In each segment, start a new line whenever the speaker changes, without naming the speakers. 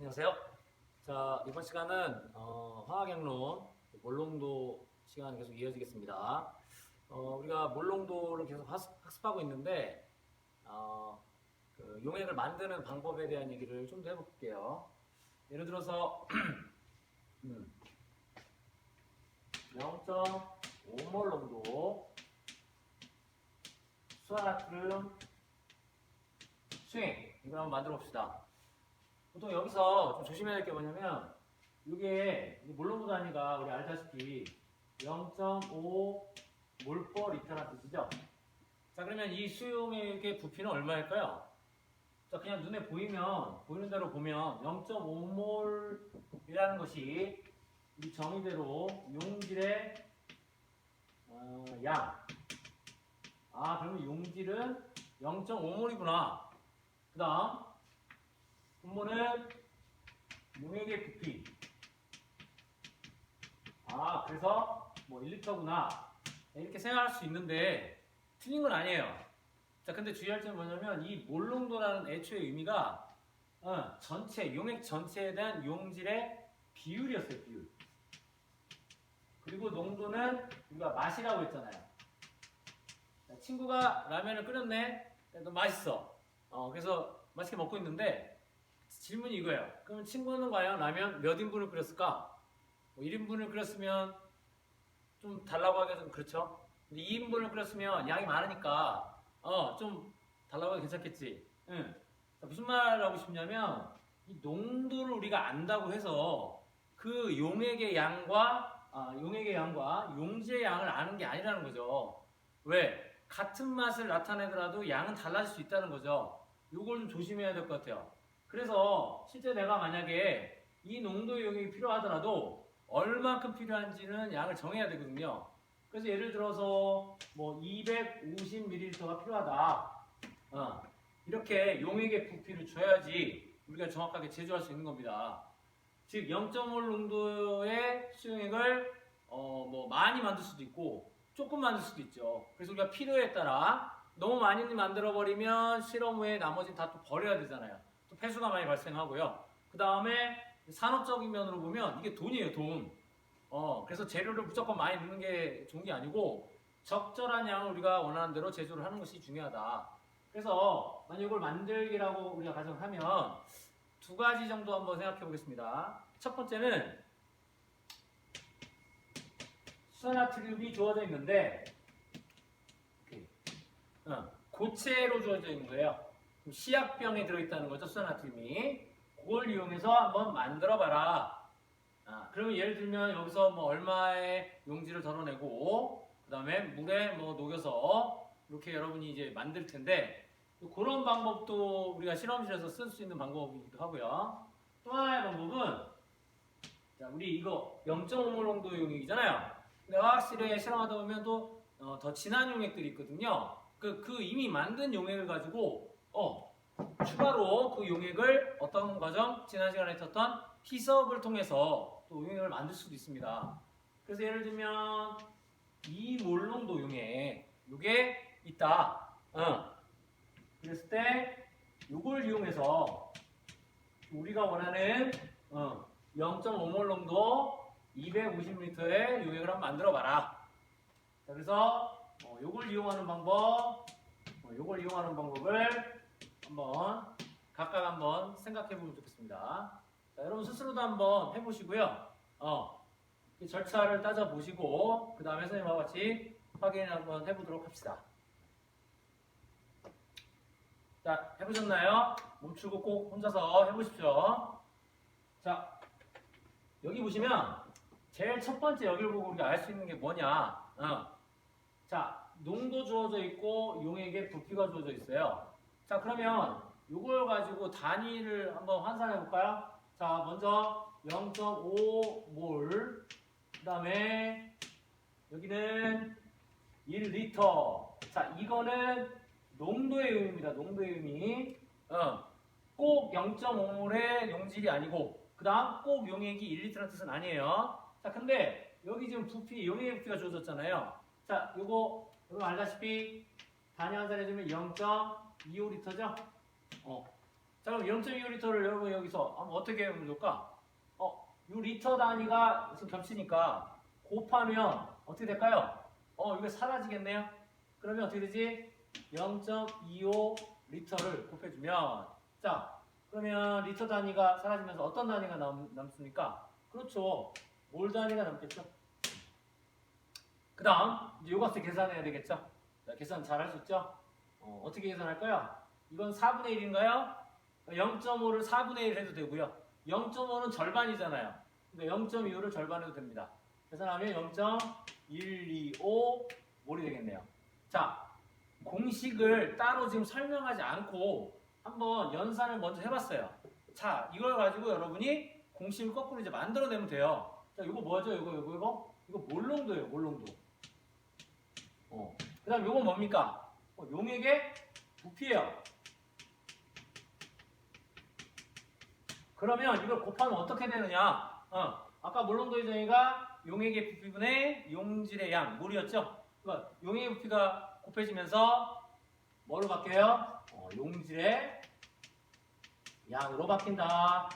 안녕하세요. 자, 이번 시간은 화학양론 몰롱도 시간 계속 이어지겠습니다. 우리가 몰롱도를 계속 학습하고 있는데 그 용액을 만드는 방법에 대한 얘기를 좀 더 해볼게요. 예를 들어서 0.5몰 농도 수화나트륨 수행 이걸 한번 만들어 봅시다. 보통 여기서 좀 조심해야 될 게 뭐냐면 이게 몰롱도 단위가 우리 알다시피 0.5 몰퍼 리터라는 뜻이죠. 자, 그러면 이 수용액의 부피는 얼마일까요? 자, 그냥 눈에 보이는 대로 보면 0.5몰이라는 것이 이 정의대로 용질의 양. 그러면 용질은 0.5몰이구나. 그 다음 분모는 용액의 부피. 그래서 뭐 1리터구나. 이렇게 생각할 수 있는데 틀린 건 아니에요. 자, 근데 주의할 점은 뭐냐면 이 몰농도라는 애초의 의미가 전체, 용액 전체에 대한 용질의 비율이었어요, 비율. 그리고 농도는 우리가 맛이라고 했잖아요. 자, 친구가 라면을 끓였네. 너 맛있어. 그래서 맛있게 먹고 있는데 질문이 이거예요. 그럼 친구는 과연 라면 몇 인분을 끓였을까? 뭐 1인분을 끓였으면 좀 달라고 하기가 좀 그렇죠. 근데 2인분을 끓였으면 양이 많으니까 좀 달라고 하기 괜찮겠지. 응. 무슨 말 하고 싶냐면 이 농도를 우리가 안다고 해서 그 용액의 양과 용지의 양을 아는 게 아니라는 거죠. 왜? 같은 맛을 나타내더라도 양은 달라질 수 있다는 거죠. 요걸 좀 조심해야 될 것 같아요. 그래서 실제 내가 만약에 이 농도의 용액이 필요하더라도 얼만큼 필요한지는 양을 정해야 되거든요. 그래서 예를 들어서 뭐 250ml가 필요하다. 이렇게 용액의 부피를 줘야지 우리가 정확하게 제조할 수 있는 겁니다. 즉 0.5 농도의 수용액을 뭐 많이 만들 수도 있고 조금 만들 수도 있죠. 그래서 우리가 필요에 따라 너무 많이 만들어 버리면 실험 후에 나머지는 다 또 버려야 되잖아요. 또 폐수가 많이 발생하고요. 그 다음에 산업적인 면으로 보면 이게 돈이에요, 돈. 그래서 재료를 무조건 많이 넣는 게 좋은 게 아니고 적절한 양을 우리가 원하는 대로 제조를 하는 것이 중요하다. 그래서 만약 이걸 만들기라고 우리가 가정을 하면 두 가지 정도 한번 생각해 보겠습니다. 첫 번째는 수산나트륨이 주어져 있는데 고체로 주어져 있는 거예요. 시약병에 들어있다는 거죠, 수산나트륨이. 그걸 이용해서 한번 만들어 봐라. 그러면 예를 들면 여기서 뭐 얼마의 용지를 덜어내고 그 다음에 물에 뭐 녹여서 이렇게 여러분이 이제 만들 텐데 그런 방법도 우리가 실험실에서 쓸 수 있는 방법이기도 하고요. 또 하나의 방법은 자, 우리 이거 0.5몰 정도 용액이잖아요. 근데 화학실에 실험하다 보면 또 더 진한 용액들이 있거든요. 그 이미 만든 용액을 가지고 추가로 그 용액을 어떤 과정, 지난 시간에 했었던 희석을 통해서 또 용액을 만들 수도 있습니다. 그래서 예를 들면 2몰 농도 용액 요게 있다. 그랬을 때 요걸 이용해서 우리가 원하는 0.5몰 농도 250ml의 용액을 한번 만들어 봐라. 자, 그래서 요걸 이용하는 방법을 한번 각각 한번 생각해 보면 좋겠습니다. 자, 여러분 스스로도 한번 해보시고요. 절차를 따져 보시고 그 다음에 선생님과 같이 확인 한번 해보도록 합시다. 자, 해보셨나요? 멈추고 꼭 혼자서 해보십시오. 자, 여기 보시면 제일 첫 번째 여기를 보고 우리가 알 수 있는 게 뭐냐? 자, 농도 주어져 있고 용액의 부피가 주어져 있어요. 자, 그러면 이걸 가지고 단위를 한번 환산해 볼까요? 자, 먼저 0.5몰, 그 다음에 여기는 1리터. 자, 이거는 농도의 의미입니다. 농도의 의미. 꼭 0.5몰의 용질이 아니고, 그 다음 꼭 용액이 1리터라는 뜻은 아니에요. 자, 근데 여기 지금 부피, 용액의 부피가 주어졌잖아요. 자, 요거 여러분 알다시피 단위 환산해주면 0.25리터죠? 자, 그럼 0.25리터를 여러분 여기서 한번 어떻게 하면 좋을까? 이 리터 단위가 지금 겹치니까 곱하면 어떻게 될까요? 이거 사라지겠네요. 그러면 어떻게 되지? 0.25 리터를 곱해주면, 자, 그러면 리터 단위가 사라지면서 어떤 단위가 남습니까? 그렇죠. 몰 단위가 남겠죠. 그 다음, 이제 요것을 계산해야 되겠죠. 자, 계산 잘 할 수 있죠? 어떻게 계산할까요? 이건 4분의 1인가요? 0.5를 4분의 1 해도 되고요. 0.5는 절반이잖아요. 그러니까 0.25를 절반해도 됩니다. 계산하면 0.125 몰이 되겠네요. 자, 공식을 따로 지금 설명하지 않고 한번 연산을 먼저 해봤어요. 자, 이걸 가지고 여러분이 공식을 거꾸로 이제 만들어내면 돼요. 자, 이거 뭐죠? 이거 몰롱도예요, 몰롱도. 그 다음 요건 뭡니까? 용액의 부피예요. 그러면 이걸 곱하면 어떻게 되느냐? 아까 몰롱도의 정의가 용액의 부피분의 용질의 양, 몰이었죠? 그러니까 용액의 부피가 곱해지면서 뭐로 바뀌어요? 용질의 양으로 바뀐다.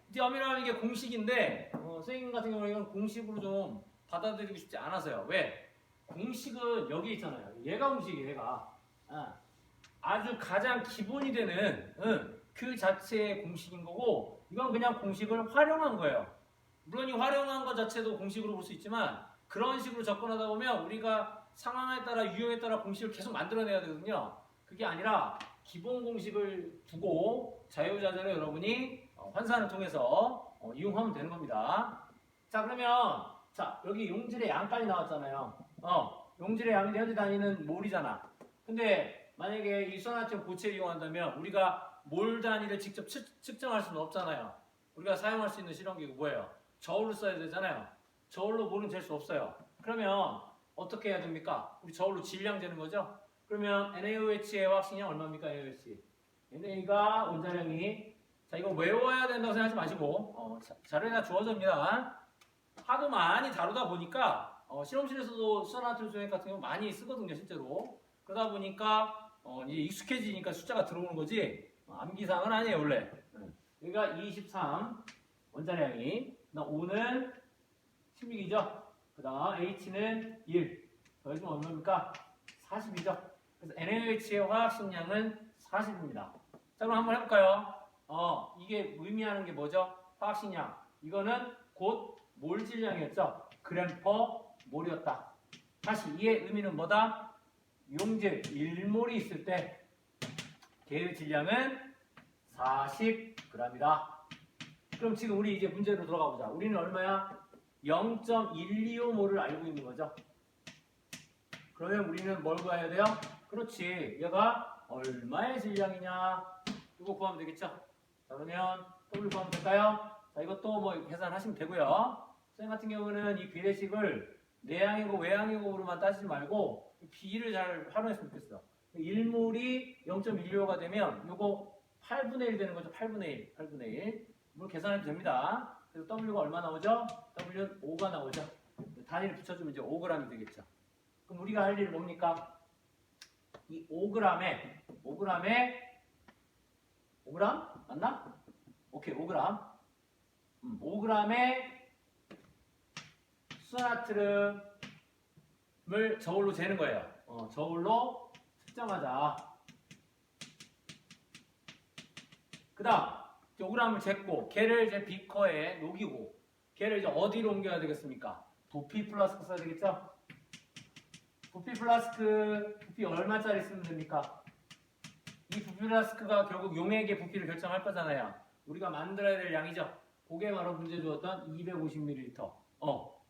이제 엄밀하면 이게 공식인데 선생님 같은 경우는 이건 공식으로 좀 받아들이고 싶지 않아서요. 왜? 공식은 여기 있잖아요. 얘가 공식이에요. 얘가 아주 가장 기본이 되는 그 자체의 공식인 거고, 이건 그냥 공식을 활용한 거예요. 물론 이 활용한 것 자체도 공식으로 볼 수 있지만 그런 식으로 접근하다 보면 우리가 상황에 따라 유형에 따라 공식을 계속 만들어내야 되거든요. 그게 아니라 기본 공식을 두고 자유자재로 여러분이 환산을 통해서 이용하면 되는 겁니다. 자, 그러면 여기 용질의 양까지 나왔잖아요. 용질의 양이 현재 단위는 몰이잖아. 근데 만약에 이 수학적 고체를 이용한다면 우리가 몰 단위를 직접 측정할 수는 없잖아요. 우리가 사용할 수 있는 실험기구 뭐예요? 저울로 써야 되잖아요. 저울로 몰은 잴 수 없어요. 그러면 어떻게 해야 됩니까? 우리 저울로 질량 재는 거죠? 그러면 NaOH의 화학식량 얼마입니까? NaOH. NA가 원자량이, 자, 이거 외워야 된다고 생각하지 마시고 자료가 주어집니다. 하도 많이 다루다 보니까 실험실에서도 수산화탄소 용액 같은 경우 많이 쓰거든요, 실제로. 그러다 보니까 이제 익숙해지니까 숫자가 들어오는 거지 암기사항은 아니에요, 원래. 여기가 23 원자량이, 그다음 O는 16이죠. 그다음 H는 1. 더해주면 얼마입니까? 40이죠. 그래서 NaOH의 화학식량은 40입니다. 자, 그럼 한번 해볼까요? 이게 의미하는 게 뭐죠? 화학식량. 이거는 곧 몰 질량이었죠. 그램 퍼 몰이었다. 다시 이의 의미는 뭐다? 용질 1몰이 있을 때 걔의 질량은 40g이다. 그럼 지금 우리 이제 문제로 들어가 보자. 우리는 얼마야? 0.125몰을 알고 있는 거죠. 그러면 우리는 뭘 구해야 돼요? 그렇지. 얘가 얼마의 질량이냐? 이거 구하면 되겠죠? 자, 그러면 W 구하면 될까요? 자, 이것도 뭐 계산하시면 되고요. 선생님 같은 경우는 이 비례식을 내항이고 외항이고로만 따지지 말고 비를 잘 활용했으면 좋겠어. 1몰이 0.125가 되면 요거 8분의 1 되는 거죠. 8분의 1. 8분의 1. 물 계산해도 됩니다. 그래서 W가 얼마 나오죠? W는 5가 나오죠. 단위를 붙여주면 이제 5g이 되겠죠. 그럼 우리가 할 일은 뭡니까? 이 5g에 5g? 맞나? 오케이, 5g. 5g의 수산나트륨을 저울로 재는 거예요. 저울로 측정하자. 그 다음 5g을 쟀고 걔를 이제 비커에 녹이고 걔를 이제 어디로 옮겨야 되겠습니까? 부피 플라스크 써야 되겠죠? 부피 플라스크 부피 얼마짜리 쓰면 됩니까? 이 부피 플라스크가 결국 용액의 부피를 결정할 거잖아요. 우리가 만들어야 될 양이죠. 그게 바로 문제 주었던 250ml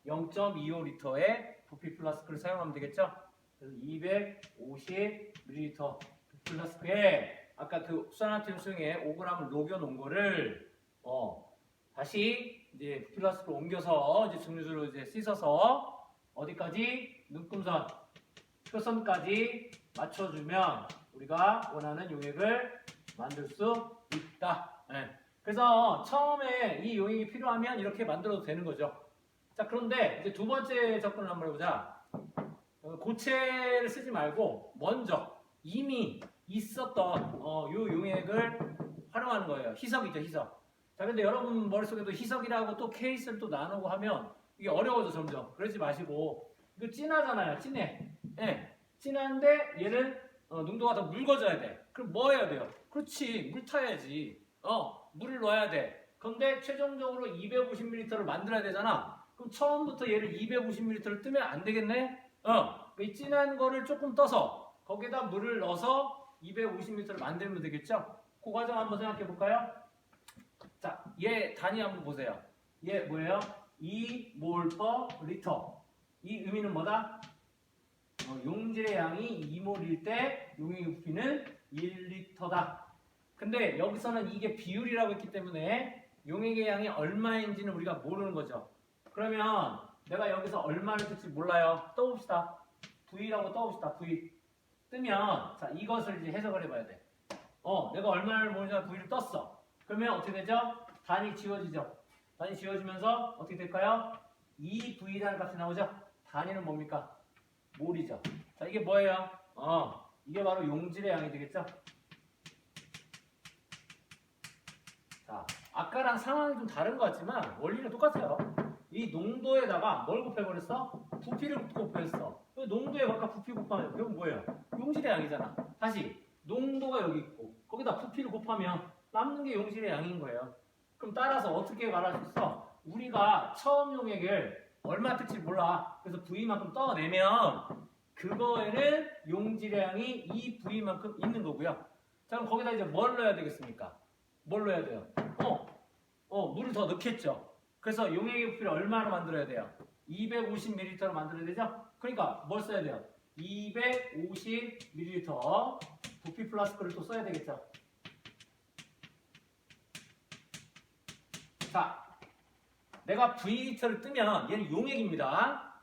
0.25리터의 부피 플라스크를 사용하면 되겠죠? 그래서 250ml 부피 플라스크에 아까 그 수산화탄소 수용에 5g을 녹여 놓은 거를 다시 이제 부피 플라스크로 옮겨서 이제 증류주로 이제 씻어서 어디까지? 눈금선, 표선까지 맞춰주면 우리가 원하는 용액을 만들 수 있다. 네. 그래서 처음에 이 용액이 필요하면 이렇게 만들어도 되는 거죠. 자, 그런데 이제 두 번째 접근을 한번 해보자. 고체를 쓰지 말고 먼저 이미 있었던 요 용액을 희석하는 거예요. 희석이죠, 희석. 자, 근데 여러분 머릿속에도 희석이라고 또 케이스를 또 나누고 하면 이게 어려워져 점점. 그러지 마시고 이거 진하잖아요, 진해. 예, 진한데 얘는 농도가 더 묽어져야 돼. 그럼 뭐 해야 돼요? 그렇지, 물 타야지. 물을 넣어야 돼. 근데 최종적으로 250ml를 만들어야 되잖아. 그럼 처음부터 얘를 250ml를 뜨면 안 되겠네? 이 진한 거를 조금 떠서 거기다 물을 넣어서 250ml를 만들면 되겠죠? 그 과정 한번 생각해 볼까요? 자, 얘 단위 한번 보세요. 얘 뭐예요? 2몰/리터. 이 의미는 뭐다? 용질의 양이 2몰일 때 용액의 부피는 1리터다. 근데 여기서는 이게 비율이라고 했기 때문에 용액의 양이 얼마인지는 우리가 모르는 거죠. 그러면 내가 여기서 얼마를 뜰지 몰라요. 떠봅시다. V라고 떠봅시다. V. 뜨면 자 이것을 이제 해석을 해봐야 돼. 내가 얼마를 모르냐 V를 떴어. 그러면 어떻게 되죠? 단위 지워지죠. 단위 지워지면서 어떻게 될까요? 2V라는 값이 나오죠. 단위는 뭡니까? 몰이죠. 자 이게 뭐예요? 이게 바로 용질의 양이 되겠죠. 자 아까랑 상황이 좀 다른 것 같지만 원리는 똑같아요. 이 농도에다가 뭘 곱해버렸어? 부피를 곱했어. 농도에 각각 부피 곱하면 그건 뭐예요? 용질의 양이잖아. 다시 농도가 여기 있고 거기다 부피를 곱하면 남는 게 용질의 양인 거예요. 그럼 따라서 어떻게 말할 수 있어? 우리가 처음 용액을 얼마 뜰지 몰라. 그래서 V만큼 떠내면 그거에는 용질의 양이 이 V만큼 있는 거고요. 자 그럼 거기다 이제 뭘 넣어야 되겠습니까? 뭘 넣어야 돼요? 물을 더 넣겠죠. 그래서 용액의 부피를 얼마로 만들어야 돼요? 250ml로 만들어야 되죠? 그러니까 뭘 써야 돼요? 250ml 부피 플라스크를 또 써야 되겠죠? 자, 내가 V리터를 뜨면 얘는 용액입니다.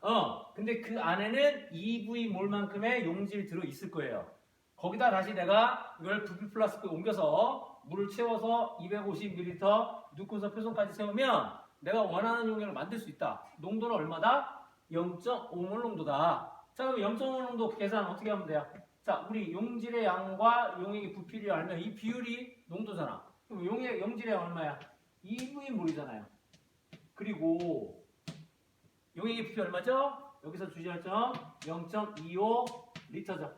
근데 그 안에는 2V몰만큼의 용질이 들어있을 거예요. 거기다 다시 내가 이걸 부피 플라스크에 옮겨서 물을 채워서 250ml 넣고서 표성까지 세우면 내가 원하는 용액을 만들 수 있다. 농도는 얼마다? 0.5몰 농도다. 자, 그럼 0.5몰 농도 계산 어떻게 하면 돼요? 자, 우리 용질의 양과 용액의 부피를 알면 이 비율이 농도잖아. 그럼 용질의 양 얼마야? 2V몰이잖아요. 그리고 용액의 부피 얼마죠? 여기서 주의할 점 0.25리터죠.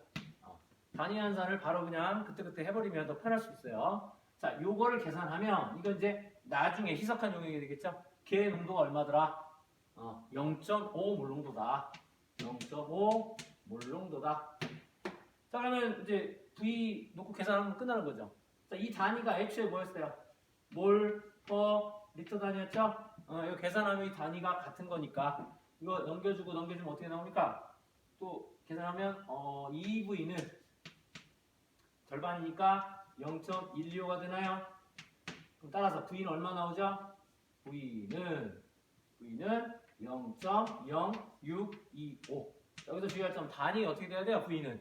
단위 환산을 바로 그냥 그때그때 해버리면 더 편할 수 있어요. 자, 요거를 계산하면 이건 이제 나중에 희석한 용액이 되겠죠? 걔의 농도가 얼마더라? 0.5몰 농도다. 0.5몰 농도다. 자, 그러면 이제 V 놓고 계산하면 끝나는 거죠. 자, 이 단위가 애초에 뭐였어요? 몰/리터 단위였죠? 이거 계산하면 이 단위가 같은 거니까 이거 넘겨주고 넘겨주면 어떻게 나옵니까? 또 계산하면 2V는 절반이니까 0.125가 되나요? 그럼 따라서 V는 얼마 나오죠? V는 0.0625. 여기서 주의할 점 단위 어떻게 돼야 돼요? V는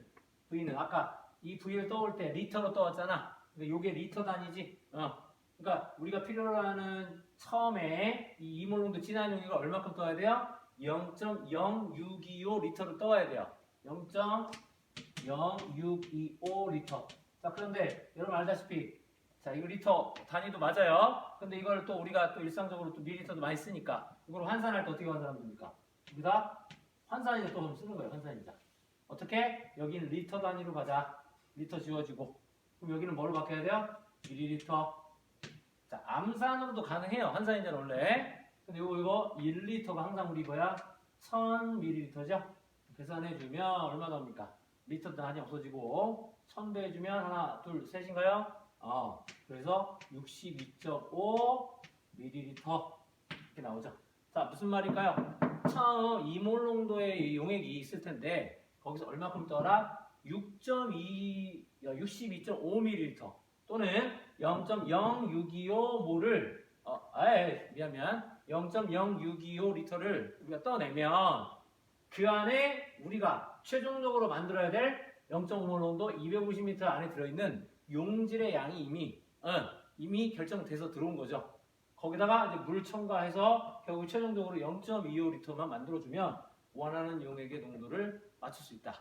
아까 이 V를 떠올 때 리터로 떠왔잖아. 근데 이게 리터 단위지. 그러니까 우리가 필요로 하는 처음에 이 이몰농도 진한 용액을 얼마큼 떠야 돼요? 0.0625 리터를 떠와야 돼요. 0.0625 리터. 자, 그런데 여러분 알다시피 자, 이거 리터 단위도 맞아요. 근데 이걸 또 우리가 또 일상적으로 또 밀리터도 많이 쓰니까 이걸 환산할 때 어떻게 환산하면 됩니까? 우리가 환산이자 또 쓰는 거예요. 환산이자. 어떻게? 여기는 리터 단위로 가자. 리터 지워지고. 그럼 여기는 뭐로 바뀌어야 돼요? 밀리리터. 자, 암산으로도 가능해요. 환산이자는 원래. 근데 이거 1리터가 항상 우리 뭐야? 1000ml죠? 계산해주면 얼마 나옵니까? 리터 단위 없어지고 1000배 해주면 하나, 둘, 셋인가요? 그래서 62.5ml 이렇게 나오죠. 자, 무슨 말일까요? 처음 2몰 농도의 용액이 있을 텐데 거기서 얼마큼 떠라? 62.5ml 또는 0.0625몰을 미안 0.0625리터를 우리가 떠내면 그 안에 우리가 최종적으로 만들어야 될 0.5몰 농도 250ml 안에 들어있는 용질의 양이 이미 결정돼서 들어온 거죠. 거기다가 이제 물 첨가해서 결국 최종적으로 0.25리터만 만들어주면 원하는 용액의 농도를 맞출 수 있다.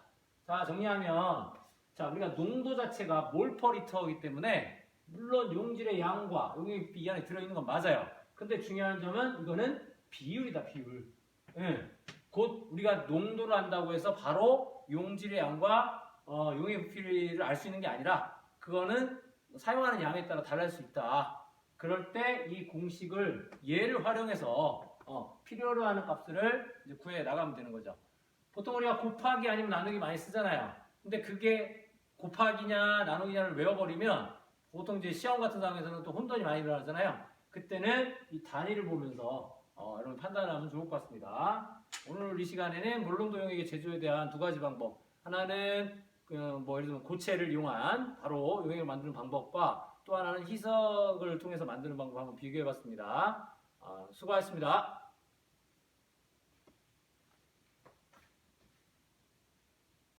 자, 정리하면 자, 우리가 농도 자체가 몰 퍼 리터이기 때문에 물론 용질의 양과 용액 부피 이 안에 들어있는 건 맞아요. 근데 중요한 점은 이거는 비율이다, 비율. 예. 곧 우리가 농도를 한다고 해서 바로 용질의 양과 용액 부피를 알 수 있는 게 아니라 그거는 사용하는 양에 따라 달라질 수 있다. 그럴 때 이 공식을 얘를 활용해서 필요로 하는 값을 이제 구해 나가면 되는 거죠. 보통 우리가 곱하기 아니면 나누기 많이 쓰잖아요. 근데 그게 곱하기냐 나누기냐를 외워버리면 보통 이제 시험 같은 상황에서는 또 혼돈이 많이 일어나잖아요. 그때는 이 단위를 보면서 여러분 판단하면 좋을 것 같습니다. 오늘 이 시간에는 몰롱도 용액의 제조에 대한 두 가지 방법. 하나는 뭐 예를 들면 고체를 이용한 바로 용액을 만드는 방법과 또 하나는 희석을 통해서 만드는 방법 한번 비교해봤습니다. 수고하셨습니다.